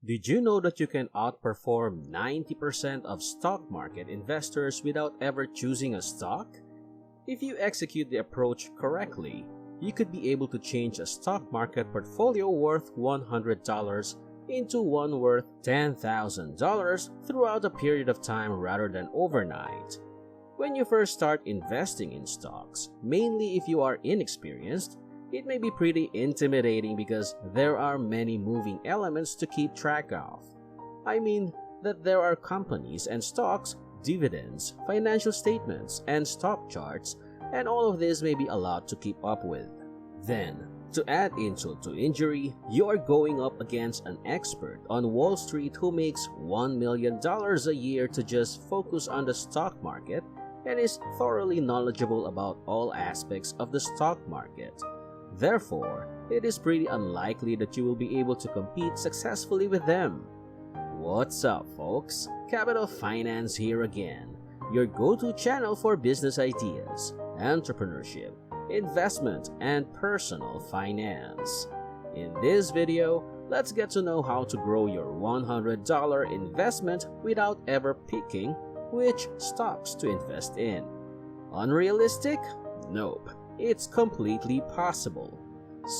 Did you know that you can outperform 90% of stock market investors without ever choosing a stock? If you execute the approach correctly, you could be able to change a stock market portfolio worth $100 into one worth $10,000 throughout a period of time rather than overnight. When you first start investing in stocks, mainly if you are inexperienced, it may be pretty intimidating because there are many moving elements to keep track of. I mean that there are companies and stocks, dividends, financial statements, and stock charts, and all of this may be a lot to keep up with. Then, to add insult to injury, you are going up against an expert on Wall Street who makes $1 million a year to just focus on the stock market and is thoroughly knowledgeable about all aspects of the stock market. Therefore, it is pretty unlikely that you will be able to compete successfully with them. What's up, folks? Capital Finance here again, your go-to channel for business ideas, entrepreneurship, investment, and personal finance. In this video, let's get to know how to grow your $100 investment without ever picking which stocks to invest in. Unrealistic? Nope. It's completely possible.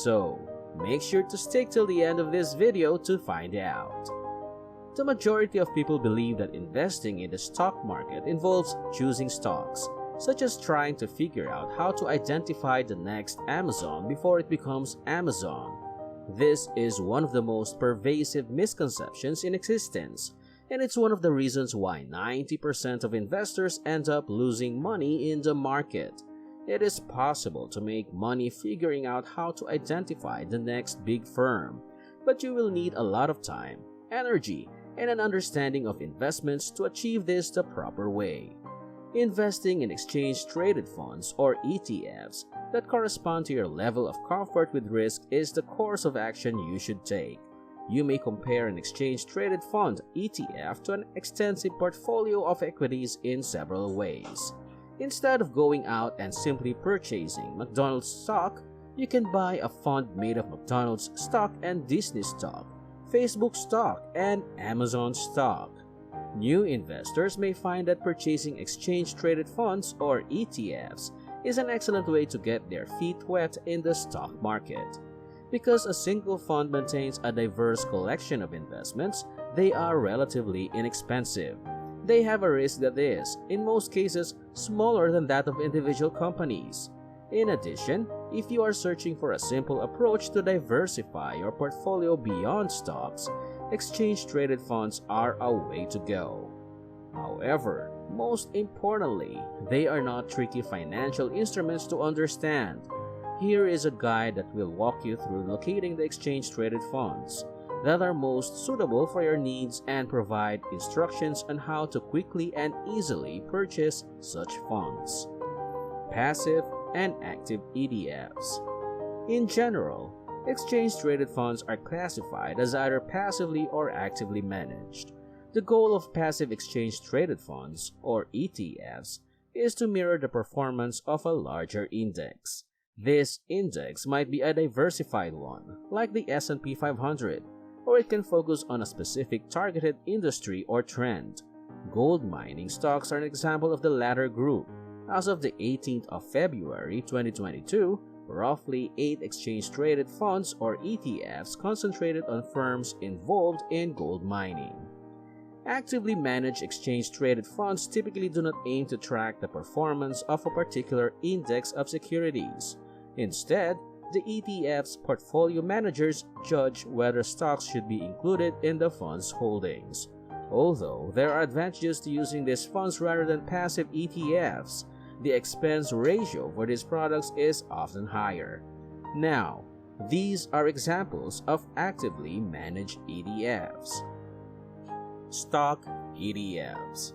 So, make sure to stick till the end of this video to find out. The majority of people believe that investing in the stock market involves choosing stocks, such as trying to figure out how to identify the next Amazon before it becomes Amazon. This is one of the most pervasive misconceptions in existence, and it's one of the reasons why 90% of investors end up losing money in the market. It is possible to make money figuring out how to identify the next big firm, but you will need a lot of time, energy, and an understanding of investments to achieve this the proper way. Investing in exchange-traded funds or ETFs that correspond to your level of comfort with risk is the course of action you should take. You may compare an exchange-traded fund ETF to an extensive portfolio of equities in several ways. Instead of going out and simply purchasing McDonald's stock, you can buy a fund made of McDonald's stock and Disney stock, Facebook stock, and Amazon stock. New investors may find that purchasing exchange-traded funds or ETFs is an excellent way to get their feet wet in the stock market. Because a single fund maintains a diverse collection of investments, they are relatively inexpensive. They have a risk that is, in most cases, smaller than that of individual companies. In addition, if you are searching for a simple approach to diversify your portfolio beyond stocks, exchange-traded funds are a way to go. However, most importantly, they are not tricky financial instruments to understand. Here is a guide that will walk you through locating the exchange-traded funds that are most suitable for your needs and provide instructions on how to quickly and easily purchase such funds. Passive and active ETFs. In general, exchange-traded funds are classified as either passively or actively managed. The goal of passive exchange-traded funds, or ETFs, is to mirror the performance of a larger index. This index might be a diversified one, like the S&P 500, or it can focus on a specific targeted industry or trend. Gold mining stocks are an example of the latter group. As of the 18th of February 2022, roughly 8 exchange-traded funds or ETFs concentrated on firms involved in gold mining. Actively managed exchange-traded funds typically do not aim to track the performance of a particular index of securities. Instead, the ETF's portfolio managers judge whether stocks should be included in the fund's holdings. Although there are advantages to using these funds rather than passive ETFs, the expense ratio for these products is often higher. Now, these are examples of actively managed ETFs. Stock ETFs.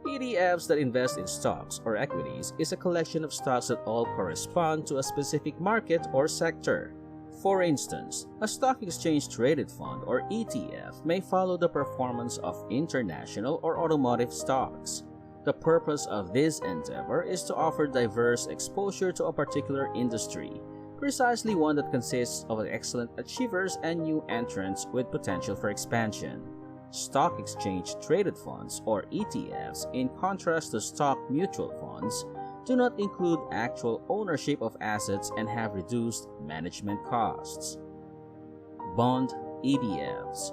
ETFs that invest in stocks or equities is a collection of stocks that all correspond to a specific market or sector. For instance, a stock exchange-traded fund or ETF may follow the performance of international or automotive stocks. The purpose of this endeavor is to offer diverse exposure to a particular industry, precisely one that consists of excellent achievers and new entrants with potential for expansion. Stock exchange traded funds, or ETFs, in contrast to stock mutual funds, do not include actual ownership of assets and have reduced management costs. Bond ETFs.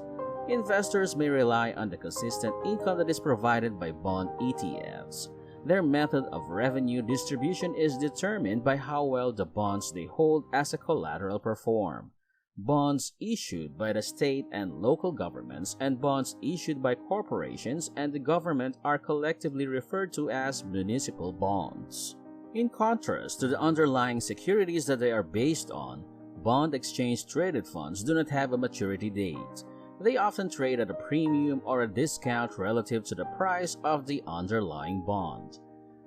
Investors may rely on the consistent income that is provided by bond ETFs. Their method of revenue distribution is determined by how well the bonds they hold as a collateral perform. Bonds issued by the state and local governments and bonds issued by corporations and the government are collectively referred to as municipal bonds. In contrast to the underlying securities that they are based on, bond exchange traded funds do not have a maturity date. They often trade at a premium or a discount relative to the price of the underlying bond.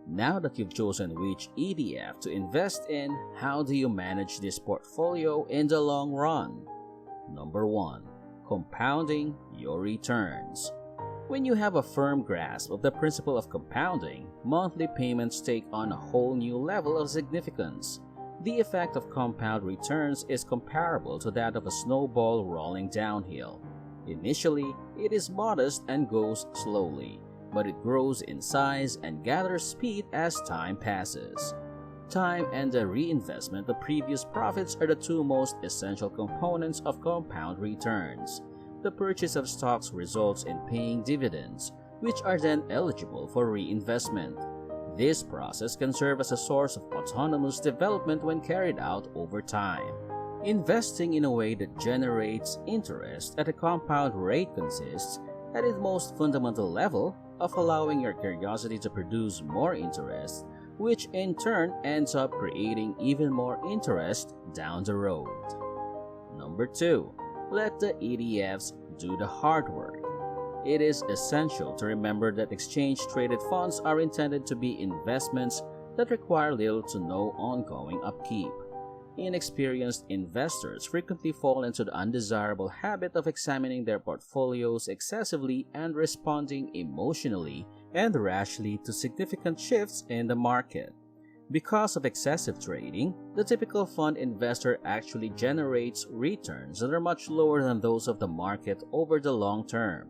Now that you've chosen which ETF to invest in, how do you manage this portfolio in the long run? Number 1. Compounding your returns. When you have a firm grasp of the principle of compounding, monthly payments take on a whole new level of significance. The effect of compound returns is comparable to that of a snowball rolling downhill. Initially, it is modest and goes slowly, but it grows in size and gathers speed as time passes. Time and the reinvestment of previous profits are the two most essential components of compound returns. The purchase of stocks results in paying dividends, which are then eligible for reinvestment. This process can serve as a source of autonomous development when carried out over time. Investing in a way that generates interest at a compound rate consists, at its most fundamental level, of allowing your curiosity to produce more interest, which in turn ends up creating even more interest down the road. Number 2. Let the ETFs do the hard work. It is essential to remember that exchange-traded funds are intended to be investments that require little to no ongoing upkeep. Inexperienced investors frequently fall into the undesirable habit of examining their portfolios excessively and responding emotionally and rashly to significant shifts in the market. Because of excessive trading, the typical fund investor actually generates returns that are much lower than those of the market over the long term.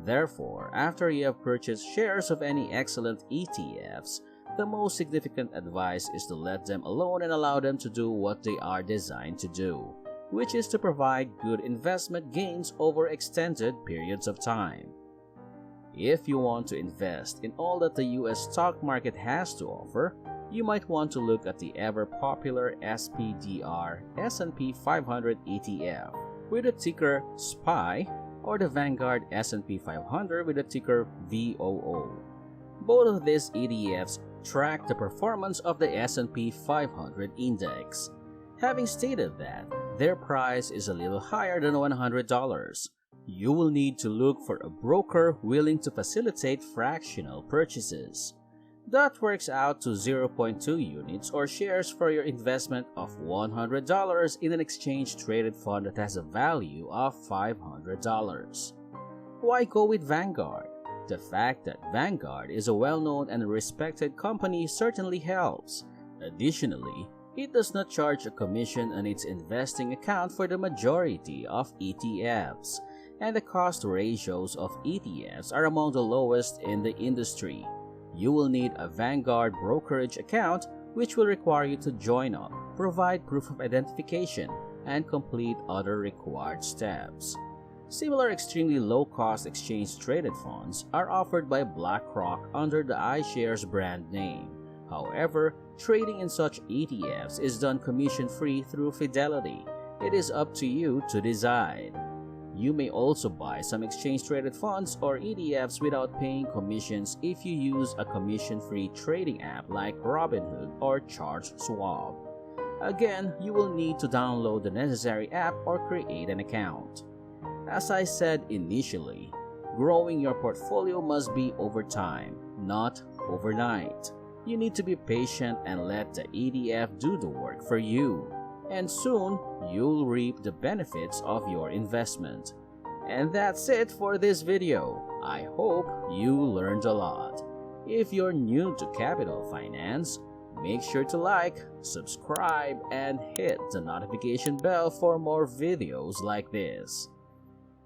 Therefore, after you have purchased shares of any excellent ETFs, the most significant advice is to let them alone and allow them to do what they are designed to do, which is to provide good investment gains over extended periods of time. If you want to invest in all that the US stock market has to offer, you might want to look at the ever-popular SPDR S&P 500 ETF with the ticker SPY or the Vanguard S&P 500 with the ticker VOO. Both of these ETFs track the performance of the S&P 500 index. Having stated that, their price is a little higher than $100. You will need to look for a broker willing to facilitate fractional purchases. That works out to 0.2 units or shares for your investment of $100 in an exchange-traded fund that has a value of $500. Why go with Vanguard? The fact that Vanguard is a well-known and respected company certainly helps. Additionally, it does not charge a commission on its investing account for the majority of ETFs, and the cost ratios of ETFs are among the lowest in the industry. You will need a Vanguard brokerage account, which will require you to join up, provide proof of identification, and complete other required steps. Similar extremely low-cost exchange-traded funds are offered by BlackRock under the iShares brand name. However, trading in such ETFs is done commission-free through Fidelity. It is up to you to decide. You may also buy some exchange-traded funds or ETFs without paying commissions if you use a commission-free trading app like Robinhood or Charles Schwab. Again, you will need to download the necessary app or create an account. As I said initially, growing your portfolio must be over time, not overnight. You need to be patient and let the ETF do the work for you. And soon, you'll reap the benefits of your investment. And that's it for this video. I hope you learned a lot. If you're new to capital finance, Make sure to like, subscribe, and hit the notification bell for more videos like this.